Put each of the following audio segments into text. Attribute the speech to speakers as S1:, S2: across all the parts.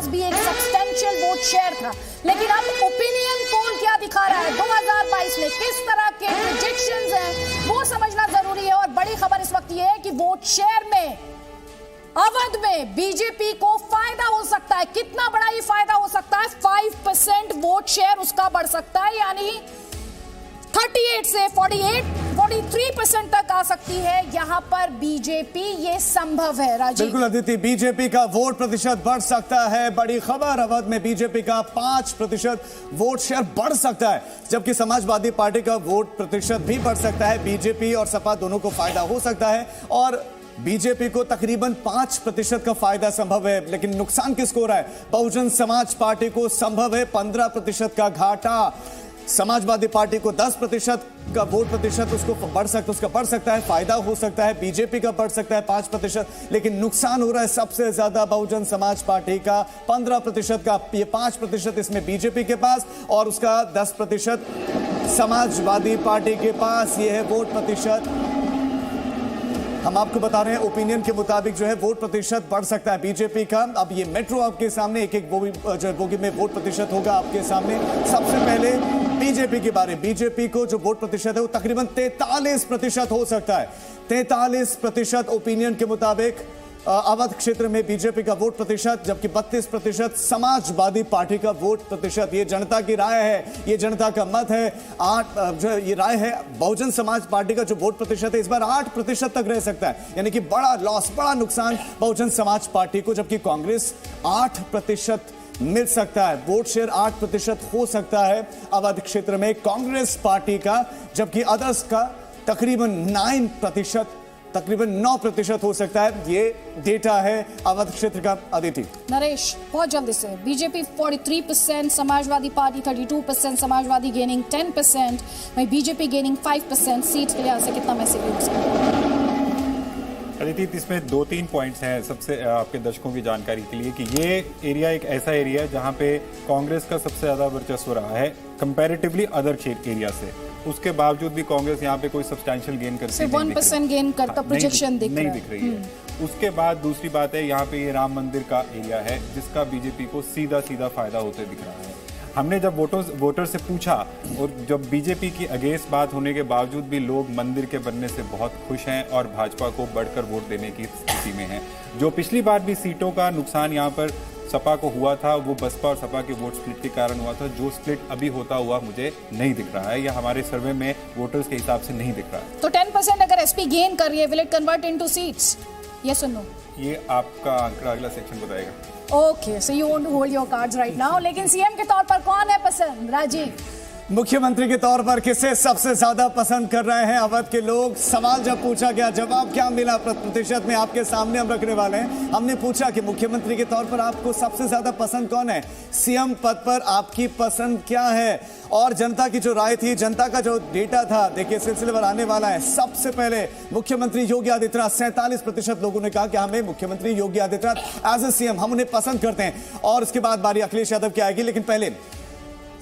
S1: पास भी एक substantial vote share था। लेकिन अब ओपिनियन पोल क्या दिखा रहा है 2022 में, किस तरह के प्रोजेक्शंस हैं वो समझना जरूरी है। और बड़ी खबर इस वक्त ये है कि वोट शेयर में अवध में बीजेपी को फायदा हो सकता है। कितना बड़ा ये फायदा हो सकता है? 5% वोट शेयर उसका बढ़ सकता है, यानी 38 से 43% तक आ सकती है यहां पर बीजेपी। ये संभव है राजीव।
S2: बिल्कुल अदिति, बीजेपी का वोट प्रतिशत बढ़ सकता है। बड़ी खबर, अवध में बीजेपी का 5% वोट शेयर बढ़ सकता है, जबकि समाजवादी पार्टी का वोट प्रतिशत भी बढ़ सकता है। बीजेपी और सपा दोनों को फायदा हो सकता है और बीजेपी को तकरीबन 5% का फायदा संभव है। लेकिन नुकसान किसको हो रहा है? बहुजन समाज पार्टी को संभव है 15% का घाटा। समाजवादी पार्टी को 10% का वोट प्रतिशत उसका बढ़ सकता है, फायदा हो सकता है। बीजेपी का बढ़ सकता है 5%, लेकिन नुकसान हो रहा है सबसे ज्यादा बहुजन समाज पार्टी का 15% का। ये 5% इसमें बीजेपी के पास और उसका 10% समाजवादी पार्टी के पास। ये है वोट प्रतिशत। हम आपको बता रहे हैं ओपिनियन के मुताबिक जो है वोट प्रतिशत बढ़ सकता है बीजेपी का। अब ये मेट्रो आपके सामने एक बोगी में वोट प्रतिशत होगा आपके सामने। सबसे पहले बीजेपी के बारे में, बीजेपी को जो वोट प्रतिशत है वो तकरीबन 43% हो सकता है। 43% ओपिनियन के मुताबिक अवध क्षेत्र में बीजेपी का वोट प्रतिशत, जबकि 32% समाजवादी पार्टी का वोट प्रतिशत। ये जनता की राय है, ये जनता का मत है। जो ये राय है, बहुजन समाज पार्टी का जो वोट प्रतिशत है इस बार 8% तक रह सकता है, यानी कि बड़ा लॉस, बड़ा नुकसान बहुजन समाज पार्टी को। जबकि कांग्रेस 8% मिल सकता है, वोट शेयर 8% हो सकता है अवध क्षेत्र में कांग्रेस पार्टी का, जबकि अदर्स का तकरीबन 9% हो सकता है। ये डेटा है अवध क्षेत्र का। अदिति,
S1: नरेश, बहुत जल्दी से BJP 43%, Samajwadi party 32%, Samajwadi gaining 10%, वहीं बीजेपी गेनिंग 5%। सीट के लिहाज से कितना मैसेज हो सकता है?
S3: अदिति, इसमें 2-3 पॉइंट्स हैं सबसे आपके दर्शकों की जानकारी के लिए कि ये एरिया एक ऐसा एरिया है जहां पे कांग्रेस का सबसे ज्यादा वर्चस्व रहा है कंपैरेटिवली अदर एरिया से। उसके बावजूद भी कांग्रेस यहाँ पे कोई सब्सटैंशियल गेन करती
S1: सिर्फ 1% गेन करता प्रोजेक्शन नहीं दिख रही है।
S3: उसके बाद दूसरी बात है, यहाँ पे ये राम मंदिर का एरिया है जिसका बीजेपी को सीधा फायदा होते दिख रहा है। हमने जब वोटर से पूछा और जब बीजेपी की अगेंस्ट बात होने के बावजूद भी लोग मंदिर के बनने से बहुत खुश हैं और भाजपा को बढ़कर वोट देने की स्थिति में हैं। जो पिछली बार भी सीटों का नुकसान यहाँ पर सपा को हुआ था वो बसपा और सपा के वोट स्प्लिट के कारण हुआ था। जो स्प्लिट अभी होता हुआ मुझे नहीं दिख रहा है, या हमारे सर्वे में वोटर्स के हिसाब से नहीं दिख रहा है।
S1: तो 10% अगर एसपी गेन कर रही है, will it convert into seats? Yes और नो?
S3: ये आपका आंकड़ा अगला सेक्शन बताएगा।
S1: Okay, so you want to hold your cards right now. लेकिन सीएम के तौर पर कौन है पसंद राजीव?
S2: मुख्यमंत्री के तौर पर किसे सबसे ज्यादा पसंद कर रहे हैं अवध के लोग? सवाल जब पूछा गया, जवाब क्या मिला प्रतिशत में आपके सामने हम रखने वाले हैं। हमने पूछा कि मुख्यमंत्री के तौर पर आपको सबसे ज्यादा पसंद कौन है, सीएम पद पर आपकी पसंद क्या है? और जनता की जो राय थी, जनता का जो डेटा था, देखिए सिलसिलेवार आने वाला है। सबसे पहले मुख्यमंत्री योगी आदित्यनाथ, 47% लोगों ने कहा कि हमें मुख्यमंत्री Yogi Adityanath as a CM हम उन्हें पसंद करते हैं। और उसके बाद बारी अखिलेश यादव की आएगी, लेकिन पहले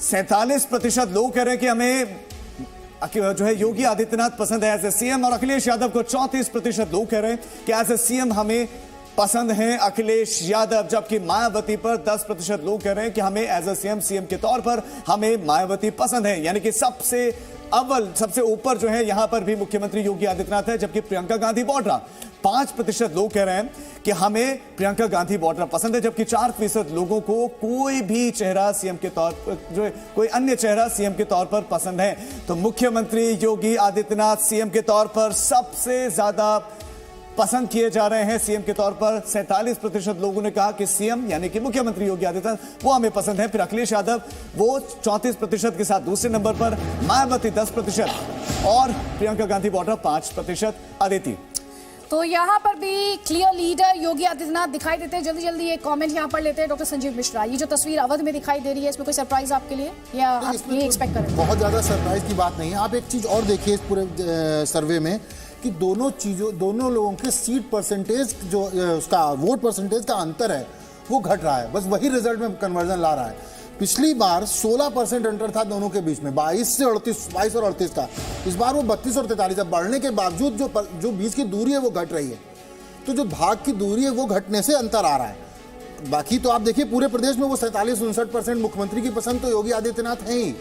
S2: 47% लोग कह रहे हैं कि हमें जो है योगी आदित्यनाथ पसंद है एज ए सीएम, और अखिलेश यादव को 34% लोग कह रहे हैं कि एज ए सीएम हमें पसंद हैं अखिलेश यादव। जबकि मायावती पर 10% लोग कह रहे हैं कि हमें एज ए सीएम के तौर पर हमें मायावती पसंद है, यानी कि सबसे अव्वल, सबसे ऊपर जो है यहां पर भी मुख्यमंत्री योगी आदित्यनाथ है। जबकि प्रियंका गांधी वाड्रा, 5% लोग कह रहे हैं कि हमें प्रियंका गांधी वाड्रा पसंद है, जबकि 4% लोगों को कोई भी चेहरा सीएम के तौर पर, जो कोई अन्य चेहरा सीएम के तौर पर पसंद है। तो मुख्यमंत्री योगी आदित्यनाथ सीएम के तौर पर सबसे ज्यादा पसंद किए जा रहे हैं। सीएम के तौर पर 47% लोगों ने कहा कि सीएम यानी कि मुख्यमंत्री योगी आदित्यनाथ वो हमें पसंद है। फिर अखिलेश यादव वो 34% के साथ दूसरे नंबर पर, मायावती 10% और प्रियंका गांधी वाड्रा 5%। अदिति,
S1: तो यहाँ पर भी क्लियर लीडर योगी आदित्यनाथ दिखाई देते हैं। जल्दी जल्दी एक कमेंट यहाँ पर लेते हैं डॉक्टर संजीव मिश्रा। ये जो तस्वीर अवध में दिखाई दे रही है, इसमें कोई सरप्राइज आपके लिए, या आप ये एक्सपेक्ट करें?
S4: बहुत ज्यादा सरप्राइज की बात नहीं है। आप एक चीज और देखिए इस पूरे सर्वे में कि दोनों लोगों के सीट परसेंटेज, जो उसका वोट परसेंटेज का अंतर है वो घट रहा है। बस वही रिजल्ट में कन्वर्जन ला रहा है। पिछली बार 16% अंतर था दोनों के बीच में, 22 और 38 का। इस बार वो 32 और 43 है। बढ़ने के बावजूद जो बीच की दूरी है वो घट रही है। तो जो भाग की दूरी है वो घटने से अंतर आ रहा है। बाकी तो आप देखिए पूरे प्रदेश में वो 47-59% मुख्यमंत्री की पसंद तो योगी आदित्यनाथ है ही,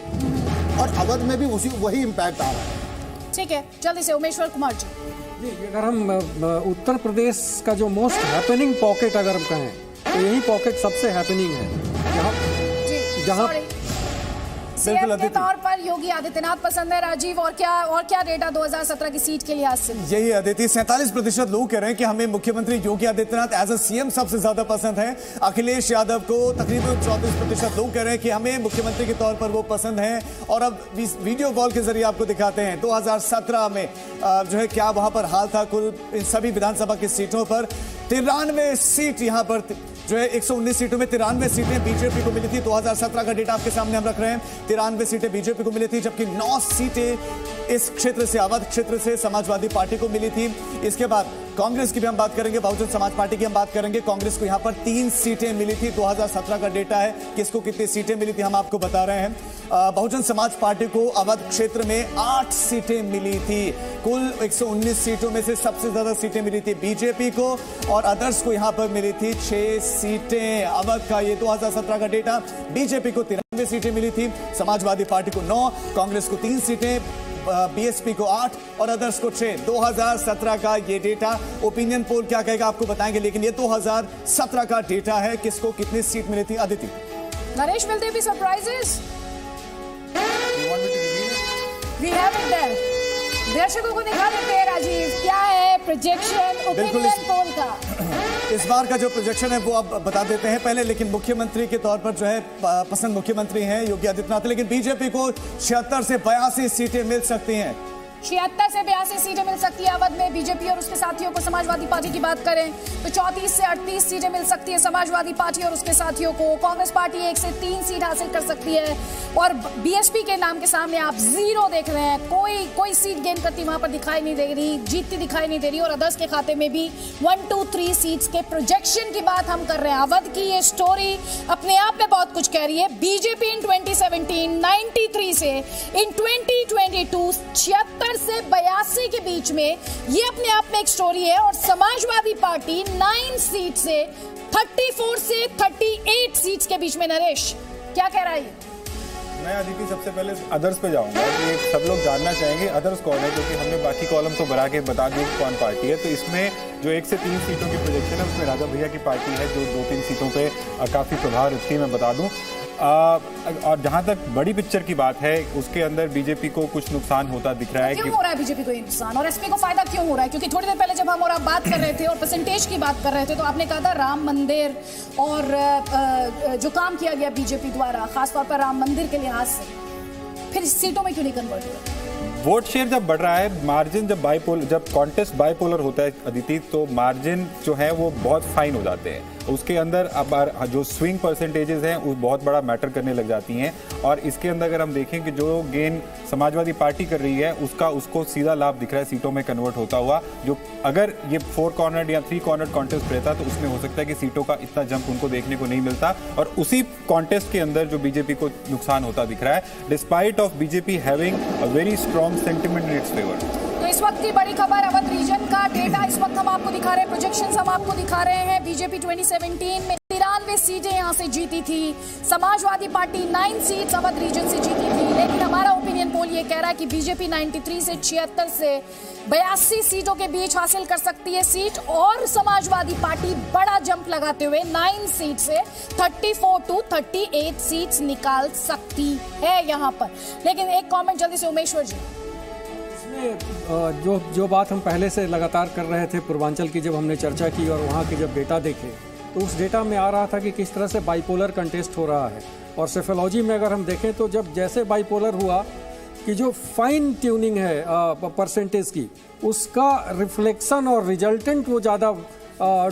S4: और अवध में भी वही इम्पैक्ट आ रहा है।
S1: ठीक है, जल्दी से उमेश्वर कुमार जी।
S5: जी, अगर हम उत्तर प्रदेश का जो मोस्ट हैपनिंग पॉकेट अगर हम कहें तो यही पॉकेट सबसे हैपनिंग है, जहाँ
S1: सीएम के तौर पर योगी आदित्यनाथ पसंद है। राजीव, और क्या डेटा 2017 की सीट के लिहाज से?
S2: यही अदिति, 47% लोग कह रहे हैं कि हमें मुख्यमंत्री Yogi Adityanath as a CM सबसे ज्यादा पसंद है। अखिलेश यादव को तकरीबन 34% लोग कह रहे हैं कि हमें मुख्यमंत्री के तौर पर वो पसंद है। और अब वीडियो कॉल के जरिए आपको दिखाते हैं 2017 में जो है क्या वहां पर हाल था। कुल इन सभी विधानसभा की सीटों पर 93 सीट, यहां पर जो है 119 सीटों में 93 सीटें बीजेपी को मिली थी। 2017 का डेटा आपके सामने हम रख रहे हैं। 93 सीटें बीजेपी को मिली थी, जबकि 9 सीटें इस क्षेत्र से, अवध क्षेत्र से समाजवादी पार्टी को मिली थी। इसके बाद कांग्रेस की भी हम बात करेंगे, बहुजन समाज पार्टी की हम बात करेंगे। कांग्रेस को यहां पर 3 सीटें मिली थी। 2017 का डेटा है, किसको कितनी सीटें मिली थी हम आपको बता रहे हैं। बहुजन समाज पार्टी को अवध क्षेत्र में 8 सीटें मिली थी। कुल 119 सीटों में से सबसे ज्यादा सीटें मिली थी बीजेपी को, और अदर्स को यहां पर मिली थी 6 सीटें। अवध का ये 2017 का डेटा, बीजेपी को 93 सीटें मिली थी, समाजवादी पार्टी को 9, कांग्रेस को 3 सीटें, बीएसपी को 8 और अदर्स को 6। 2017 का ये डेटा, ओपिनियन पोल क्या कहेगा आपको बताएंगे, लेकिन ये 2017 का डेटा है। किसको कितनी सीट मिली थी? Aditi,
S1: Naresh, will there be surprises? We have it there. दर्शकों को दिखा देते हैं राजीव, क्या है प्रोजेक्शन ओपिनियन पोल का?
S2: इस बार का जो प्रोजेक्शन है वो अब बता देते हैं पहले। लेकिन मुख्यमंत्री के तौर पर जो है पसंद मुख्यमंत्री हैं योगी आदित्यनाथ, लेकिन बीजेपी को 76 से 82 सीटें मिल सकती हैं।
S1: 76 से 82 सीटें मिल सकती है अवध में बीजेपी और उसके साथियों को। समाजवादी पार्टी की बात करें तो 34 से 38 सीटें मिल सकती है समाजवादी पार्टी और उसके साथियों को। कांग्रेस पार्टी 1 से 3 सीट हासिल कर सकती है, और बीएसपी के नाम के सामने आप 0 देख रहे हैं। कोई सीट गेन करती वहां पर दिखाई नहीं दे रही, जीतती दिखाई नहीं दे रही। और अदर्स के खाते में भी 1, 2, 3 सीट्स के प्रोजेक्शन की बात हम कर रहे हैं। अवध की ये स्टोरी अपने आप में बहुत कुछ कह रही है। बीजेपी इन 2017 93 से इन 2022 76 से 82 के बीच में, ये अपने आप में एक स्टोरी है। और समाजवादी पार्टी 9 सीट से 34 से 38 सीट्स के बीच में। नरेश, क्या कह रहा है?
S3: मैं अदिति सबसे पहले अदर्स पे जाऊंगा कि सब लोग जानना चाहेंगे अदर्स कौन है, क्योंकि हमने बाकी कॉलम तो भरा के बता दी कौन पार्टी है। तो इसमें जो 1 से 3 सीटों की प्रोजेक्शन है उसमें राजा भैया की पार्टी है जो 2-3 सीटों पे काफ़ी प्रभाव रखती है, मैं बता दूं। और जहां तक बड़ी पिक्चर की बात है उसके अंदर बीजेपी को कुछ नुकसान होता दिख रहा है।
S1: क्यों हो रहा है बीजेपी को ये नुकसान, और एसपी को फायदा क्यों हो रहा है? क्योंकि थोड़ी देर पहले जब हम और आप बात कर रहे थे और परसेंटेज की बात कर रहे थे तो आपने कहा था राम मंदिर और जो काम किया गया बीजेपी द्वारा खासतौर पर राम मंदिर के लिहाज से, फिर सीटों में क्यों नहीं कन्वर्ट हो रहा?
S3: वोट शेयर जब बढ़ रहा है, मार्जिन जब कॉन्टेस्ट बाइपोलर होता है अदिति, तो मार्जिन जो है वो बहुत फाइन हो जाते हैं। उसके अंदर अब जो स्विंग परसेंटेजेस हैं वो बहुत बड़ा मैटर करने लग जाती हैं। और इसके अंदर अगर हम देखें कि जो गेन समाजवादी पार्टी कर रही है उसको सीधा लाभ दिख रहा है सीटों में कन्वर्ट होता हुआ। जो अगर ये 4 कॉर्नर या 3 कॉर्नर कॉन्टेस्ट रहता तो उसमें हो सकता है कि सीटों का इतना जंप उनको देखने को नहीं मिलता, और उसी कॉन्टेस्ट के अंदर जो बीजेपी को नुकसान होता दिख रहा है, despite of BJP having a very strong sentiment in its favour.
S1: तो इस वक्त की बड़ी खबर, अवध रीजन का डेटा इस वक्त हम आपको दिखा रहे हैं, प्रोजेक्शंस हम आपको दिखा रहे हैं। बीजेपी 2017 में 93 सीटें यहां से जीती थी, Samajwadi party 9 seats Awadh region से जीती थी। लेकिन हमारा ओपिनियन पोल ये कह रहा है कि बीजेपी 93 से 76 से 82 सीटों के बीच हासिल कर सकती है सीट, और समाजवादी पार्टी बड़ा जंप लगाते हुए 9 सीट से 34 to 38 सीट्स निकाल सकती है यहां पर। लेकिन एक कॉमेंट जल्दी से उमेश्वर जी।
S5: जो बात हम पहले से लगातार कर रहे थे पूर्वांचल की, जब हमने चर्चा की और वहाँ के जब डेटा देखे तो उस डेटा में आ रहा था कि किस तरह से बाइपोलर कंटेस्ट हो रहा है। और सेफोलॉजी में अगर हम देखें तो जब जैसे बाइपोलर हुआ कि जो फाइन ट्यूनिंग है परसेंटेज की, उसका रिफ्लेक्शन और रिजल्टेंट वो ज़्यादा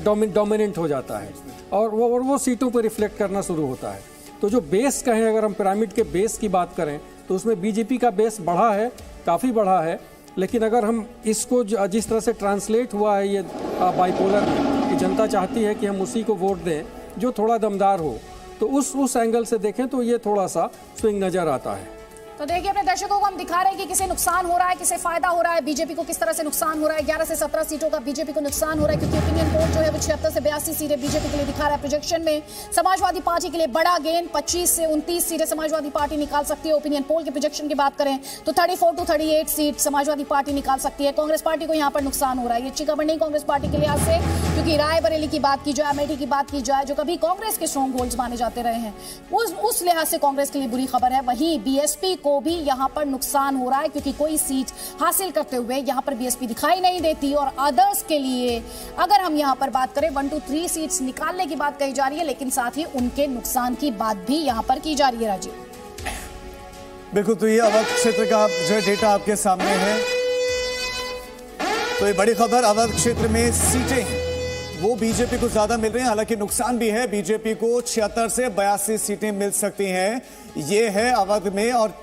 S5: डोमिनेंट हो जाता है और वो सीटों पर रिफ्लेक्ट करना शुरू होता है। तो जो बेस कहें, अगर हम पिरामिड के बेस की बात करें तो उसमें बीजेपी का बेस बढ़ा है, काफ़ी बढ़ा है। लेकिन अगर हम इसको जिस तरह से ट्रांसलेट हुआ है ये बाइपोलर में कि जनता चाहती है कि हम उसी को वोट दें जो थोड़ा दमदार हो, तो उस एंगल से देखें तो ये थोड़ा सा स्विंग नज़र आता है।
S1: तो देखिए अपने दर्शकों को हम दिखा रहे हैं कि किसे नुकसान हो रहा है, किसे फायदा हो रहा है, बीजेपी को किस तरह से नुकसान हो रहा है। 11 से 17 सीटों का बीजेपी को नुकसान हो रहा है क्योंकि ओपिनियन पोल जो है वो 76 से 82 सीटें बीजेपी के लिए दिखा रहा है प्रोजेक्शन में। समाजवादी पार्टी के लिए बड़ा गेन, 25 से 29 सीटें समाजवादी पार्टी निकाल सकती है। ओपिनियन पोल के प्रोजेक्शन की बात करें तो 34 to 38 सीट समाजवादी पार्टी निकाल सकती है। कांग्रेस पार्टी को यहाँ पर नुकसान हो रहा है। ये अच्छी खबर नहीं कांग्रेस पार्टी के लिहाज से, क्योंकि रायबरेली की बात की जाए, अमेठी की बात की जाए, जो कभी कांग्रेस के स्ट्रॉन्ग होल्ड्स माने जाते रहे हैं, उस लिहाज से कांग्रेस के लिए बुरी खबर है। वहीं बीएसपी को भी यहां पर नुकसान हो रहा है क्योंकि कोई सीट हासिल करते हुए यहां पर बीएसपी दिखाई नहीं देती। और अदर्स के लिए अगर हम यहां पर बात करें 1 to 3 सीट्स निकालने की बात कही जा रही है, लेकिन साथ ही उनके नुकसान की बात भी यहां पर की जा रही है। राजीव
S2: बिल्कुल, तो ये अवध क्षेत्र का जो डेटा आपके सामने है। तो ये बड़ी खबर, अवध क्षेत्र में सीटें हैं वो बीजेपी को ज्यादा मिल रही हैं, हालांकि नुकसान भी है। बीजेपी को 76 से 82 सीटें मिल सकती हैं, ये है अवध में। और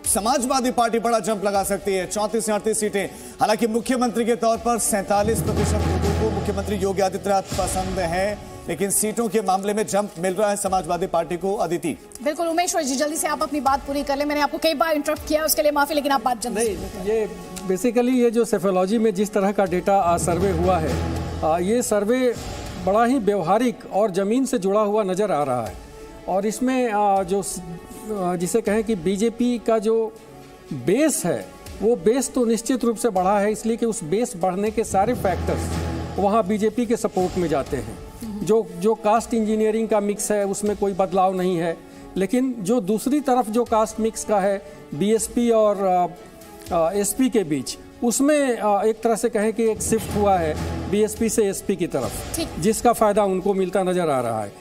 S2: समाजवादी पार्टी बड़ा जंप लगा सकती है, 34 से 38 सीटें। हालांकि मुख्यमंत्री के तौर पर 47% लोगों को मुख्यमंत्री योगी आदित्यनाथ पसंद है, लेकिन सीटों के मामले में जंप मिल रहा है समाजवादी पार्टी को। अदिति,
S1: बिल्कुल उमेश्वर जी, जल्दी से आप अपनी बात पूरी कर ले। मैंने आपको कई बार इंटरप्ट किया, उसके लिए माफी, लेकिन आप बात जल्दी से।
S5: ये बेसिकली ये जो सेफोलॉजी में जिस तरह का डेटा सर्वे हुआ है, ये सर्वे बड़ा ही व्यवहारिक और ज़मीन से जुड़ा हुआ नज़र आ रहा है। और इसमें जो जिसे कहें कि बीजेपी का जो बेस है, वो बेस तो निश्चित रूप से बढ़ा है, इसलिए कि उस बेस बढ़ने के सारे फैक्टर्स वहाँ बीजेपी के सपोर्ट में जाते हैं। जो कास्ट इंजीनियरिंग का मिक्स है उसमें कोई बदलाव नहीं है, लेकिन जो दूसरी तरफ जो कास्ट मिक्स का है बीएसपी और एसपी के बीच, उसमें एक तरह से कहें कि एक शिफ्ट हुआ है बीएसपी से एसपी की तरफ, जिसका फायदा उनको मिलता नजर आ रहा है।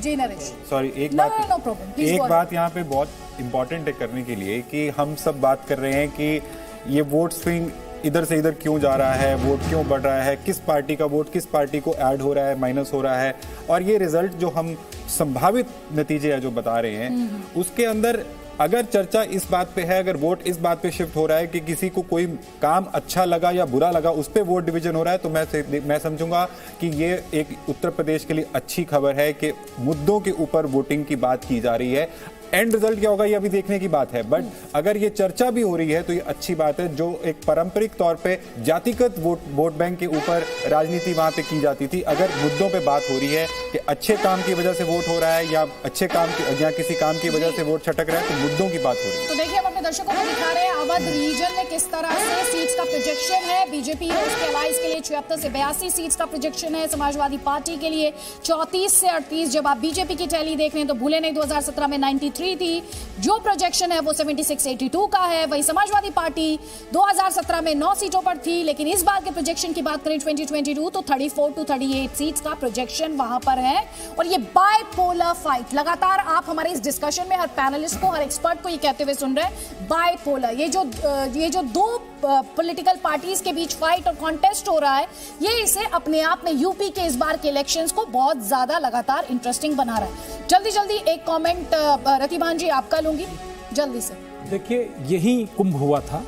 S1: जी नरेश,
S3: सॉरी, एक बात यहाँ पे बहुत इंपॉर्टेंट है करने के लिए कि हम सब बात कर रहे हैं कि ये वोट स्विंग इधर से इधर क्यों जा रहा है, वोट क्यों बढ़ रहा है, किस पार्टी का वोट किस पार्टी को ऐड हो रहा है, माइनस हो रहा है। और ये रिजल्ट जो हम संभावित नतीजे है जो बता रहे हैं, उसके अंदर अगर चर्चा इस बात पे है, अगर वोट इस बात पे शिफ्ट हो रहा है कि किसी को कोई काम अच्छा लगा या बुरा लगा, उस पे वोट डिवीजन हो रहा है, तो मैं समझूंगा कि ये एक उत्तर प्रदेश के लिए अच्छी खबर है कि मुद्दों के ऊपर वोटिंग की बात की जा रही है। एंड रिजल्ट क्या होगा ये अभी देखने की बात है, बट अगर ये चर्चा भी हो रही है तो ये अच्छी बात है। जो एक पारंपरिक तौर पे जातिगत वोट बैंक के ऊपर राजनीति वहां पे की जाती थी, अगर मुद्दों पे बात हो रही है कि अच्छे काम की वजह से वोट हो रहा है या अच्छे काम या किसी काम की वजह से वोट छटक रहा है, तो मुद्दों की बात हो रही है।
S1: तो देखिए हम अपने दर्शकों को दिखा रहे हैं अवध रीजन में किस तरह से सीट्स का प्रोजेक्शन है। बीजेपी और उसके अलाइंस के लिए 76 से 82 सीट्स का प्रोजेक्शन है, समाजवादी पार्टी के लिए 34 से 38। जब आप बीजेपी की टैली देख रहे हैं तो भूले नहीं 2017 में 93 थी, जो प्रोजेक्शन है वो 76-82 का है। वही समाजवादी पार्टी 2017 में 9 सीटों पर थी, लेकिन इस बार के प्रोजेक्शन की बात करें 2022 तो 34 to 38 सीट्स का प्रोजेक्शन वहां पर है। और ये बाइपोलर फाइट, लगातार आप हमारे इस डिस्कशन में हर पैनलिस्ट को, हर एक्सपर्ट को ये कहते हुए सुन रहे हैं, बाइपोलर, ये जो दो पॉलिटिकल पार्टीज के बीच फाइट और कॉन्टेस्ट हो रहा है, ये इसे अपने आप में यूपी के इस बार के इलेक्शंस को बहुत ज्यादा लगातार इंटरेस्टिंग बना रहा है। जल्दी एक कमेंट रतिभान जी आपका लूंगी जल्दी से।
S6: देखिए, यही कुंभ हुआ था,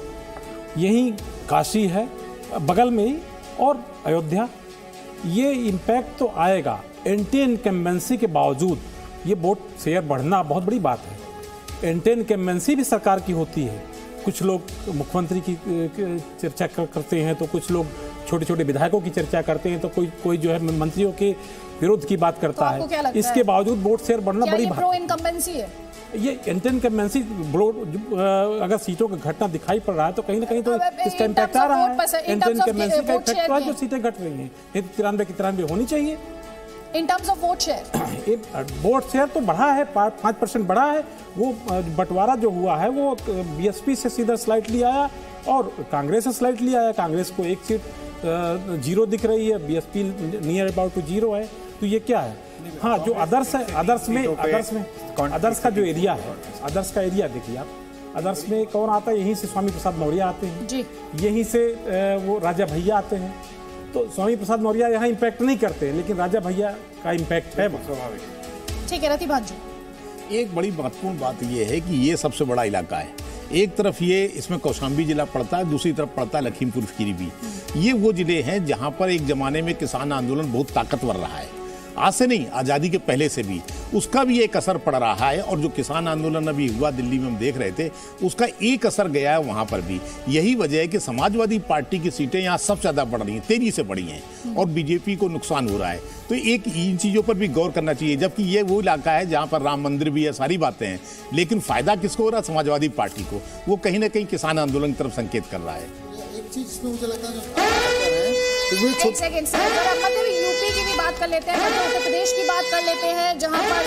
S6: यही काशी है बगल में ही, और अयोध्या, ये इम्पैक्ट तो आएगा। एंटी इनकम्बेंसी के बावजूद ये वोट शेयर बढ़ना बहुत बड़ी बात है। एंटी इनकम्बेंसी भी सरकार की होती है, कुछ लोग मुख्यमंत्री की चर्चा करते हैं, तो कुछ लोग छोटे छोटे विधायकों की चर्चा करते हैं, तो कोई जो है मंत्रियों के विरोध की बात करता है। इसके बावजूद वोट शेयर बढ़ना बड़ी बात है।
S1: प्रो इनकम्बेंसी है
S6: ये एंटी इनकम्बेंसी, अगर सीटों का घटना दिखाई पड़ रहा है तो कहीं ना कहीं तो इसका इम्पैक्ट आ रहा है। एंटी इनकम्बेंसी का इफेक्ट तो जो सीटें घट रही हैं, 93 की 93 होनी चाहिए।
S1: In terms of vote share,
S6: vote share तो बढ़ा है, 5% बढ़ा है। वो बंटवारा जो हुआ है वो बीएसपी से सीधा स्लाइटली आया और कांग्रेस से स्लाइटली आया। कांग्रेस को एक सीट जीरो दिख रही है, BSP near about to zero है। तो ये क्या है? हाँ, जो अदर्स है, अदर्स का जो एरिया है, अदर्स का एरिया देखिए आप, अदर्स में कौन आता है? यहीं से स्वामी प्रसाद मौर्य आते हैं जी, यहीं से वो राजा भैया आते हैं। तो स्वामी प्रसाद मौर्य यहाँ इम्पैक्ट नहीं करते, लेकिन राजा भैया का इम्पैक्ट है स्वाभाविक।
S1: ठीक है रतिभान जी,
S7: एक बड़ी महत्वपूर्ण बात यह है कि ये सबसे बड़ा इलाका है। एक तरफ ये इसमें कौशाम्बी जिला पड़ता है, दूसरी तरफ पड़ता है लखीमपुर खीरी भी। ये वो जिले हैं जहाँ पर एक जमाने में किसान आंदोलन बहुत ताकतवर रहा है, आज से नहीं, आज़ादी के पहले से भी। उसका भी एक असर पड़ रहा है। और जो किसान आंदोलन अभी हुआ दिल्ली में हम देख रहे थे, उसका एक असर गया है वहां पर भी। यही वजह है कि समाजवादी पार्टी की सीटें यहाँ सबसे ज्यादा बढ़ रही हैं, तेजी से बढ़ी हैं और बीजेपी को नुकसान हो रहा है। तो एक इन चीजों पर भी गौर करना चाहिए, जबकि ये वो इलाका है जहां पर राम मंदिर भी है, सारी बातें हैं, लेकिन फायदा किसको हो रहा है? समाजवादी पार्टी को। वो कहीं ना कहीं किसान आंदोलन की तरफ संकेत कर रहा है।
S4: एक चीज इसमें मुझे लगता है
S1: एक सेकंड सर, अगर हम यूपी की भी बात कर लेते हैं, मध्य प्रदेश की बात कर लेते हैं, जहां पर